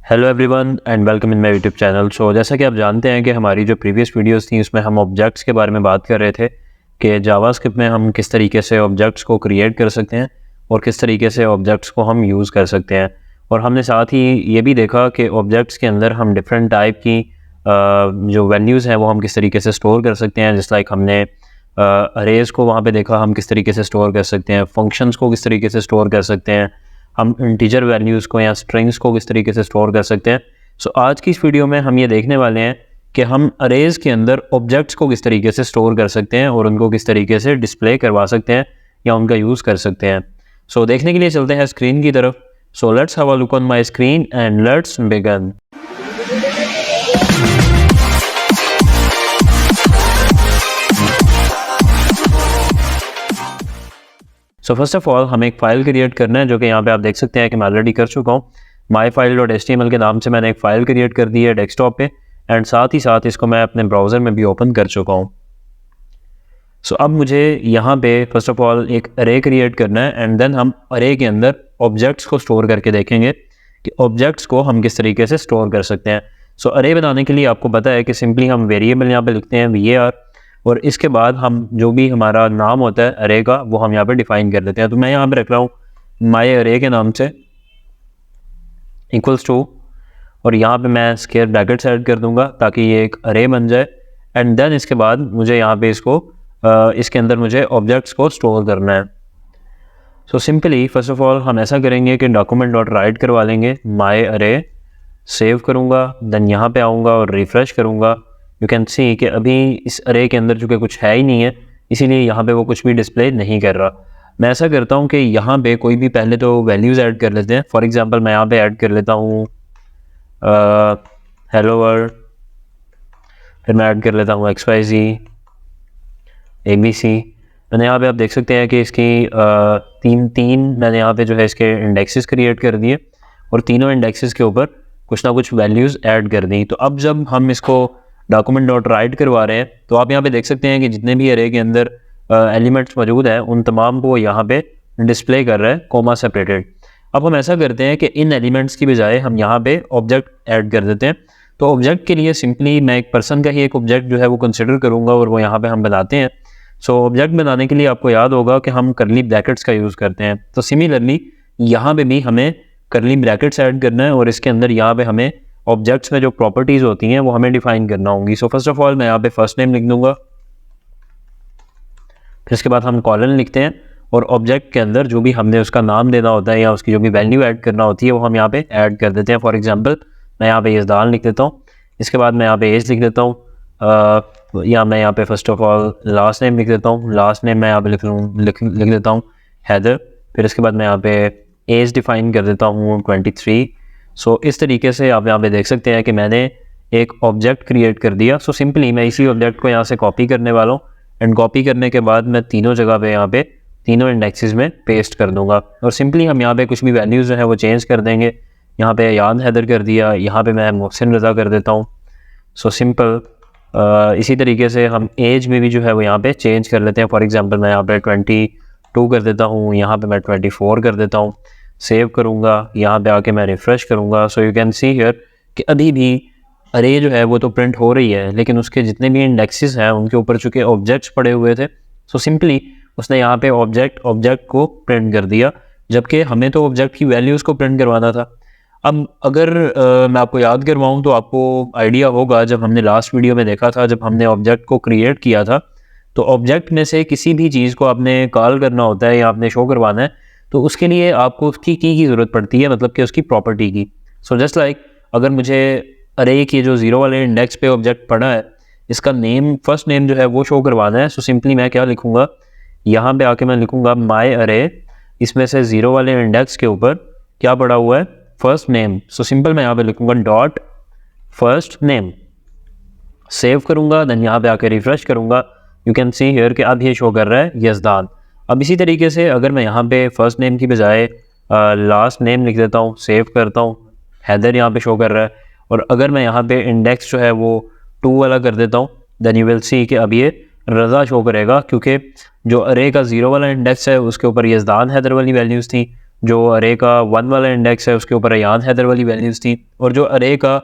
Hello everyone and welcome in my YouTube channel. So जैसा कि आप जानते हैं कि हमारी जो प्रीवियस वीडियोस थी उसमें हम ऑब्जेक्ट्स के बारे में बात कर रहे थे कि जावास्क्रिप्ट में हम किस तरीके से ऑब्जेक्ट्स को क्रिएट कर सकते हैं और किस तरीके से ऑब्जेक्ट्स को हम यूज़ कर सकते हैं। और हमने साथ ही ये भी देखा कि ऑब्जेक्ट्स के अंदर हम डिफरेंट टाइप की जो वैल्यूज़ हैं वो हम किस तरीके से स्टोर कर सकते हैं। जस्ट लाइक हमने अरेज को वहाँ पे देखा हम किस तरीके से स्टोर कर सकते हैं, फंक्शंस को किस तरीके से स्टोर कर सकते हैं, हम इंटीजर वैल्यूज़ को या स्ट्रिंग्स को किस तरीके से स्टोर कर सकते हैं। सो आज की इस वीडियो में हम ये देखने वाले हैं कि हम अरेज के अंदर ऑब्जेक्ट्स को किस तरीके से स्टोर कर सकते हैं और उनको किस तरीके से डिस्प्ले करवा सकते हैं या उनका यूज़ कर सकते हैं। सो देखने के लिए चलते हैं स्क्रीन की तरफ। So let's have a look on my screen and let's begin. So first of all हमें एक फ़ाइल क्रिएट करना है जो कि यहाँ पे आप देख सकते हैं कि मैं ऑलरेडी कर चुका हूँ। myfile.html के नाम से मैंने एक फ़ाइल क्रिएट कर दी है डेस्कटॉप पे एंड साथ ही साथ इसको मैं अपने ब्राउज़र में भी ओपन कर चुका हूँ। सो अब मुझे यहाँ पे फर्स्ट ऑफ ऑल एक अरे क्रिएट करना है एंड देन हम अरे के अंदर ऑब्जेक्ट्स को स्टोर करके देखेंगे कि ऑब्जेक्ट्स को हम किस तरीके से स्टोर कर सकते हैं। सो अरे बनाने के लिए आपको पता है कि सिंपली हम वेरिएबल यहाँ पे लिखते हैं var और इसके बाद हम जो भी हमारा नाम होता है अरे का वो हम यहाँ पे डिफाइन कर देते हैं। तो मैं यहाँ पे रख रहा हूँ माई अरे के नाम से इक्वल्स टू और यहाँ पे मैं स्क्वायर ब्रैकेट्स ऐड कर दूंगा ताकि ये एक अरे बन जाए एंड देन इसके बाद मुझे यहाँ पे इसके अंदर मुझे ऑब्जेक्ट्स को स्टोर करना है। So simply first of all हम ऐसा करेंगे कि डॉक्यूमेंट डॉट राइट करवा लेंगे माई अरे, सेव करूँगा, देन यहाँ पे आऊँगा और रिफ़्रेश करूँगा। यू कैन सी कि अभी इस अरे के अंदर चूँकि कुछ है ही नहीं है इसीलिए यहाँ पे वो कुछ भी डिस्प्ले नहीं कर रहा। मैं ऐसा करता हूँ कि यहाँ पे कोई भी पहले तो वैल्यूज़ ऐड कर लेते हैं। फॉर एग्जांपल मैं यहाँ पे ऐड कर लेता हूँ हेलो वर्ल्ड, फिर मैं ऐड कर लेता हूँ XYZ ABC। मैंने यहाँ पे आप देख सकते हैं कि इसकी तीन मैंने यहाँ पे जो है इसके इंडेक्सेस क्रिएट कर दिए और तीनों इंडेक्सेस के ऊपर कुछ ना कुछ वैल्यूज़ ऐड कर दी। तो अब जब हम इसको डॉक्यूमेंट डॉट राइट करवा रहे हैं तो आप यहाँ पे देख सकते हैं कि जितने भी अरे के अंदर एलिमेंट्स मौजूद हैं उन तमाम को यहाँ पे डिस्प्ले कर रहा है कोमा सेपरेटेड। अब हम ऐसा करते हैं कि इन एलिमेंट्स की बजाय हम यहाँ पे ऑब्जेक्ट ऐड कर देते हैं। तो ऑब्जेक्ट के लिए सिंपली मैं एक पर्सन का ही एक ऑब्जेक्ट जो है वो कंसिडर करूँगा और वो यहाँ पे हम बनाते हैं। सो ऑब्जेक्ट बनाने के लिए आपको याद होगा कि हम करली ब्रैकेट्स का यूज़ करते हैं। तो सिमिलरली यहाँ पे भी हमें करली ब्रैकेट्स ऐड करना है और इसके अंदर यहाँ पे हमें ऑब्जेक्ट्स में जो प्रॉपर्टीज़ होती हैं वो हमें डिफाइन करना होंगी। सो फर्स्ट ऑफ ऑल मैं यहाँ पे फर्स्ट नेम लिख दूंगा, फिर इसके बाद हम कॉलन लिखते हैं और ऑब्जेक्ट के अंदर जो भी हमने उसका नाम देना होता है या उसकी जो भी वैल्यू ऐड करना होती है वो हम यहाँ पे ऐड कर देते हैं। फॉर एग्जांपल मैं यहाँ पे यज़दान लिख देता हूँ, इसके बाद मैं यहाँ पे एज लिख देता हूँ या मैं यहाँ पे first of all last name लिख देता हूँ। लास्ट नेम मैं यहाँ पे लिख देता हूँ हैदर, फिर इसके बाद मैं यहाँ पे एज डिफाइन कर देता हूँ 23। सो इस तरीके से आप यहाँ पे देख सकते हैं कि मैंने एक ऑब्जेक्ट क्रिएट कर दिया। सो सिंपली मैं इसी ऑब्जेक्ट को यहाँ से कॉपी करने वाला हूँ एंड कॉपी करने के बाद मैं तीनों जगह पे यहाँ पे तीनों इंडेक्सेस में पेस्ट कर दूंगा और सिंपली हम यहाँ पे कुछ भी वैल्यूज़ जो है वो चेंज कर देंगे। यहाँ पे याद हैदर कर दिया, यहाँ पे मैं मोहसिन रज़ा कर देता हूँ। सो सिंपल इसी तरीके से हम एज में भी जो है वो यहाँ पे चेंज कर लेते हैं। फॉर एग्जांपल मैं यहाँ पे 22 कर देता हूँ, यहाँ पे मैं 24 कर देता हूँ। सेव करूँगा, यहाँ पे आके मैं रिफ़्रेश करूँगा। So you can see here कि अभी भी अरे जो है वो तो प्रिंट हो रही है लेकिन उसके जितने भी इंडेक्सेस हैं उनके ऊपर चूँकि ऑब्जेक्ट्स पड़े हुए थे सो सिंपली उसने यहाँ पे ऑब्जेक्ट को प्रिंट कर दिया, जबकि हमें तो ऑब्जेक्ट की वैल्यूज़ को प्रिंट करवाना था। अब अगर मैं आपको याद करवाऊँ तो आपको आइडिया होगा जब हमने लास्ट वीडियो में देखा था, जब हमने ऑब्जेक्ट को क्रिएट किया था तो ऑब्जेक्ट में से किसी भी चीज़ को आपने कॉल करना होता है या आपने शो करवाना है तो उसके लिए आपको उसकी की ज़रूरत पड़ती है, मतलब कि उसकी प्रॉपर्टी की। सो जस्ट लाइक अगर मुझे अरे की जो ज़ीरो वाले इंडेक्स पे ऑब्जेक्ट पड़ा है इसका नेम फर्स्ट नेम जो है वो शो करवाना है। सो सिंपली मैं क्या लिखूँगा, यहाँ पे आके मैं लिखूँगा माई अरे, इसमें से ज़ीरो वाले इंडेक्स के ऊपर क्या पड़ा हुआ है, फर्स्ट नेम। सो सिंपल मैं यहाँ पे लिखूँगा डॉट फर्स्ट नेम, सेव करूँगा, देन यहाँ पे आके रिफ़्रेश करूँगा। यू कैन सी हियर कि अब ये शो कर रहा है यज़दान। अब इसी तरीके से अगर मैं यहाँ पे फर्स्ट नेम की बजाय लास्ट नेम लिख देता हूँ, सेव करता हूँ, हैदर यहाँ पे शो कर रहा है और अगर मैं यहाँ पे इंडेक्स जो है वो 2 वाला कर देता हूँ देन यू विल सी कि अब ये रज़ा शो करेगा, क्योंकि जो अरे का 0 वाला इंडेक्स है उसके ऊपर यज़दान हैदर वाली वैल्यूज़ थी, जो अरे का 1 वाला इंडेक्स है उसके ऊपर अयान हैदर वाली वैल्यूज़ थी, और जो अरे का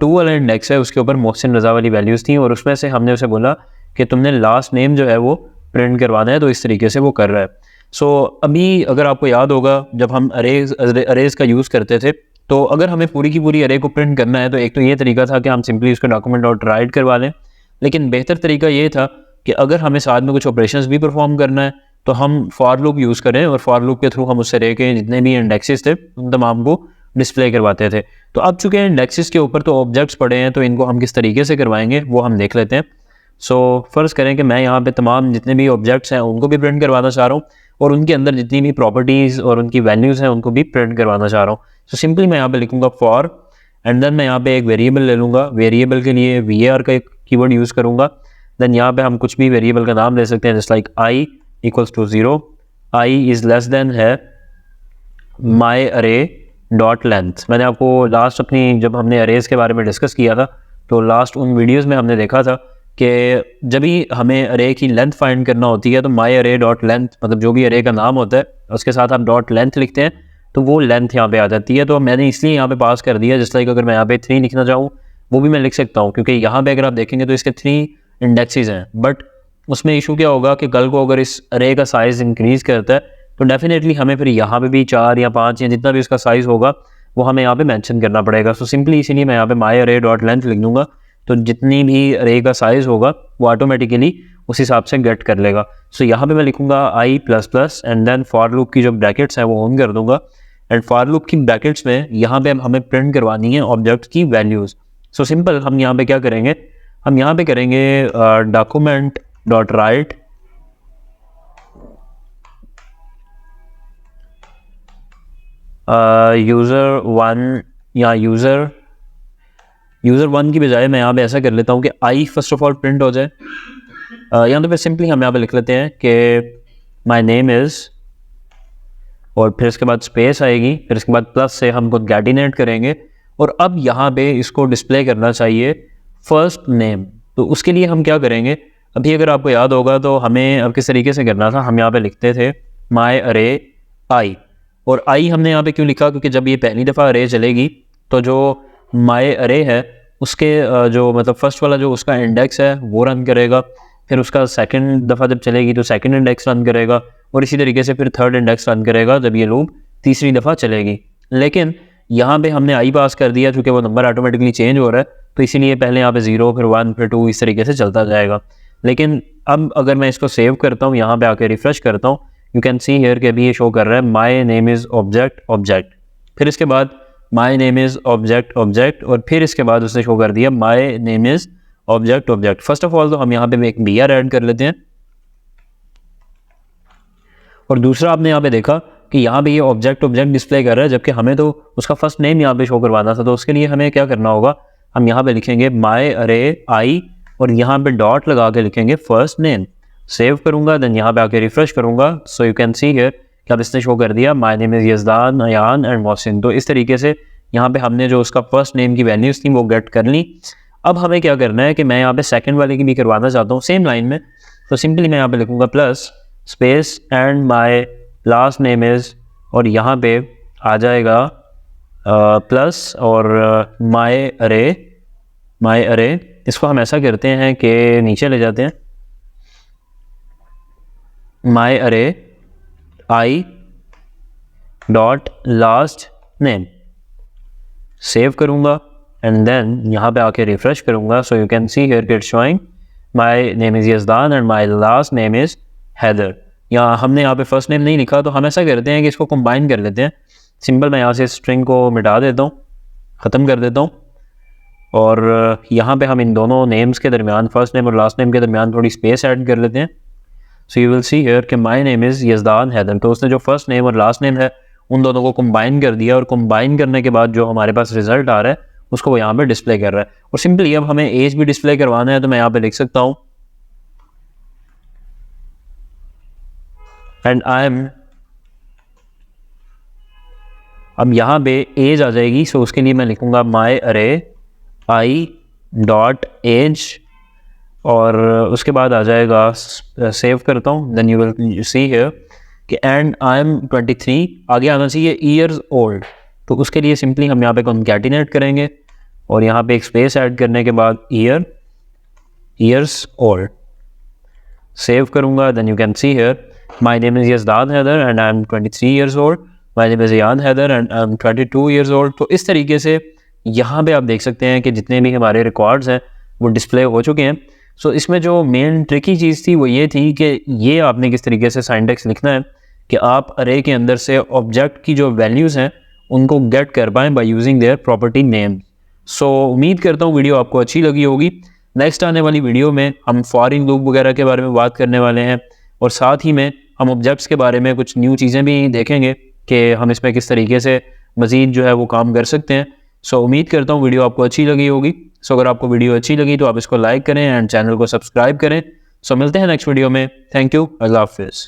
2 वाला इंडेक्स है उसके ऊपर मोहसिन रज़ा वाली वैल्यूज़ थी, और उसमें से हमने उसे बोला कि तुमने लास्ट नेम जो है वो प्रिंट करवाना है, तो इस तरीके से वो कर रहा है। सो अभी अगर आपको याद होगा जब हम अरेज का यूज़ करते थे, तो अगर हमें पूरी की पूरी अरे को प्रिंट करना है तो एक तो ये तरीका था कि हम सिंपली उसका डॉक्यूमेंट डॉट राइट करवा लें, लेकिन बेहतर तरीका ये था कि अगर हमें साथ में कुछ ऑपरेशंस भी परफॉर्म करना है तो हम फॉर लूप यूज़ करें, और फॉर लूप के थ्रू हम उस अरे के जितने भी इंडेक्सेस थे उन तमाम को डिस्प्ले करवाते थे। तो अब चूँकि इंडेक्सेस के ऊपर तो ऑब्जेक्ट्स पड़े हैं, तो इनको हम किस तरीके से करवाएंगे वो हम देख लेते हैं। सो फ़र्ज़ करें कि मैं यहाँ पे तमाम जितने भी ऑब्जेक्ट्स हैं उनको भी प्रिंट करवाना चाह रहा हूँ, और उनके अंदर जितनी भी प्रॉपर्टीज़ और उनकी वैल्यूज़ हैं उनको भी प्रिंट करवाना चाह रहा हूँ। सो सिंपली मैं यहाँ पे लिखूँगा फॉर, एंड देन मैं यहाँ पे एक वेरिएबल ले लूँगा। वेरिएबल के लिए var का एक कीवर्ड यूज़ करूँगा। देन यहाँ पे हम कुछ भी वेरिएबल का नाम ले सकते हैं, just like i equals to 0, i is less than है माई अरे डॉट लेंथ। मैंने आपको लास्ट अपनी जब हमने अरेज के बारे में डिस्कस किया था, तो लास्ट उन वीडियोज़ में हमने देखा था कि जब भी हमें अरे की लेंथ फाइंड करना होती है तो माई अरे डॉट लेंथ, मतलब जो भी अरे का नाम होता है उसके साथ आप डॉट लेंथ लिखते हैं तो वो लेंथ यहाँ पे आ जाती है। तो मैंने इसलिए यहाँ पे पास कर दिया, जिस लाइक अगर मैं यहाँ पे 3 लिखना चाहूँ वो भी मैं लिख सकता हूँ, क्योंकि यहाँ पे अगर आप देखेंगे तो इसके 3 इंडेक्सेस हैं। बट उसमें इशू क्या होगा कि कल को अगर इस अरे का साइज़ इंक्रीज़ करता है तो डेफिनेटली हमें फिर यहाँ पे भी 4 या 5 या जितना भी उसका साइज़ होगा वो हमें यहाँ पे मेंशन करना पड़ेगा। सो सिंपली इसीलिए मैं यहाँ पे माई अरे डॉट लेंथ लिख दूँगा, तो जितनी भी अरे का साइज़ होगा वो ऑटोमेटिकली उस हिसाब से गेट कर लेगा। सो यहाँ पे मैं लिखूँगा i plus plus, and then for loop की जो ब्रैकेट्स हैं वो ऑन कर दूँगा, एंड फॉर लूप की ब्रैकेट्स में यहाँ पे हमें प्रिंट करवानी है ऑब्जेक्ट की वैल्यूज़। सो सिंपल हम यहाँ पे क्या करेंगे, हम यहाँ पे करेंगे डॉक्यूमेंट डॉट राइट यूज़र 1, या यूज़र 1 की बजाय मैं यहाँ पे ऐसा कर लेता हूँ कि आई फर्स्ट ऑफ ऑल प्रिंट हो जाए, या तो फिर सिंपली हम यहाँ पे लिख लेते हैं कि माई नेम इज़, और फिर इसके बाद स्पेस आएगी, फिर इसके बाद प्लस से हम खुद गैटिनेट करेंगे, और अब यहाँ पे इसको डिस्प्ले करना चाहिए फर्स्ट नेम। तो उसके लिए हम क्या करेंगे, अभी अगर आपको याद होगा तो हमें अब किस तरीके से करना था, हम यहाँ पे लिखते थे माई अरे आई, और आई हमने यहाँ पे क्यों लिखा, क्योंकि जब ये पहली दफ़ा अरे चलेगी तो जो माई अरे है उसके जो मतलब फर्स्ट वाला जो उसका इंडेक्स है वो रन करेगा, फिर उसका सेकंड दफ़ा जब चलेगी तो सेकंड इंडेक्स रन करेगा, और इसी तरीके से फिर थर्ड इंडेक्स रन करेगा जब ये लूप तीसरी दफ़ा चलेगी। लेकिन यहाँ पे हमने आई पास कर दिया, चूँकि वो नंबर ऑटोमेटिकली चेंज हो रहा है, तो इसीलिए पहले यहाँ पे 0 फिर 1 फिर 2 इस तरीके से चलता जाएगा। लेकिन अब अगर मैं इसको सेव करता हूँ, यहाँ पे आके रिफ्रेश करता हूँ, यू कैन सी हियर कि अभी ये शो कर रहा है माई नेम इज़ ऑब्जेक्ट ऑब्जेक्ट, फिर इसके बाद माई नेम इज़ ऑब्जेक्ट ऑब्जेक्ट, और फिर इसके बाद उसने शो कर दिया my name is object object. First of all तो हम यहाँ पे एक br ऐड कर लेते हैं, और दूसरा आपने यहाँ पे देखा कि यहाँ पे ये ऑब्जेक्ट ऑब्जेक्ट डिस्प्ले कर रहा है, जबकि हमें तो उसका फर्स्ट नेम यहाँ पे शो करवाना था। तो उसके लिए हमें क्या करना होगा, हम यहाँ पे लिखेंगे माई अरे आई, और यहाँ पे डॉट लगा के लिखेंगे फर्स्ट नेम। सेव करूँगा, देन यहाँ पे आके रिफ्रेश करूँगा, so you can see here कि अब इसने शो कर दिया my name is Yazdan Ayan and Mohsin. तो इस तरीके से यहाँ पे हमने जो उसका फर्स्ट नेम की वैल्यूज़ थी वो गेट कर ली। अब हमें क्या करना है कि मैं यहाँ पे सेकंड वाले की भी करवाना चाहता हूँ सेम लाइन में, तो सिंपली मैं यहाँ पे लिखूँगा plus space and my last name is, और यहाँ पे आ जाएगा प्लस और माई अरे। इसको हम ऐसा करते हैं कि नीचे ले जाते हैं, my array I dot last name, save करूँगा, एंड देन यहाँ पे आके रिफ्रेश करूँगा, so you can see here it's showing my name is Yazdan and my last name is Haider. यहाँ हमने यहाँ पे फर्स्ट नेम नहीं लिखा, तो हम ऐसा करते हैं कि इसको कंबाइन कर लेते हैं। सिंपल मैं यहाँ से स्ट्रिंग को मिटा देता हूँ, ख़त्म कर देता हूँ, और यहाँ पे हम इन दोनों नेम्स के दरमियान, फर्स्ट नेम और लास्ट नेम के दरमियान थोड़ी स्पेस ऐड कर लेते हैं। So you will see here कि माई नेम इज़ यज़दान हैदर। तो उसने जो फर्स्ट नेम और लास्ट नेम है उन दोनों को कंबाइन कर दिया, और कंबाइन करने के बाद जो हमारे पास रिजल्ट आ रहा है उसको वो यहाँ पे डिस्प्ले कर रहा है। और सिंपली अब हमें एज भी डिस्प्ले करवाना है, तो मैं यहाँ पे लिख सकता हूँ एंड आई एम, अब यहाँ पे एज आ जाएगी, सो उसके लिए मैं लिखूँगा माई अरे आई डॉट एज, और उसके बाद आ जाएगा, सेव करता हूँ, then you will see here कि एंड आई एम 23 आगे आना चाहिए ईयर्स ओल्ड, तो उसके लिए सिंपली हम यहाँ पे कॉन्कैटिनेट करेंगे और यहाँ पे एक स्पेस ऐड करने के बाद ईयर्स ओल्ड सेव करूँगा। Then you can see here my name is Yazdan Haider and I am 23 years old, my name is Iyan Haider and I am 22 years old. तो इस तरीके से यहाँ पे आप देख सकते हैं कि जितने भी हमारे रिकॉर्ड्स हैं वो डिस्प्ले हो चुके हैं। सो इसमें जो मेन ट्रिकी चीज़ थी वो ये थी कि ये आपने किस तरीके से सिंटैक्स लिखना है कि आप अरे के अंदर से ऑब्जेक्ट की जो वैल्यूज़ हैं उनको गेट कर पाएँ by using their property name. So उम्मीद करता हूँ वीडियो आपको अच्छी लगी होगी। नेक्स्ट आने वाली वीडियो में हम फॉरिन लूप वगैरह के बारे में बात करने वाले हैं और साथ ही में हम ऑब्जेक्ट्स के बारे में कुछ न्यू चीज़ें भी देखेंगे कि हम इसमें किस तरीके से मज़ीद जो है वो काम कर सकते हैं। सो उम्मीद करता हूँ वीडियो आपको अच्छी लगी होगी। सो अगर आपको वीडियो अच्छी लगी तो आप इसको लाइक करें एंड चैनल को सब्सक्राइब करें। सो मिलते हैं नेक्स्ट वीडियो में। थैंक यू, अल्लाह हाफिज़।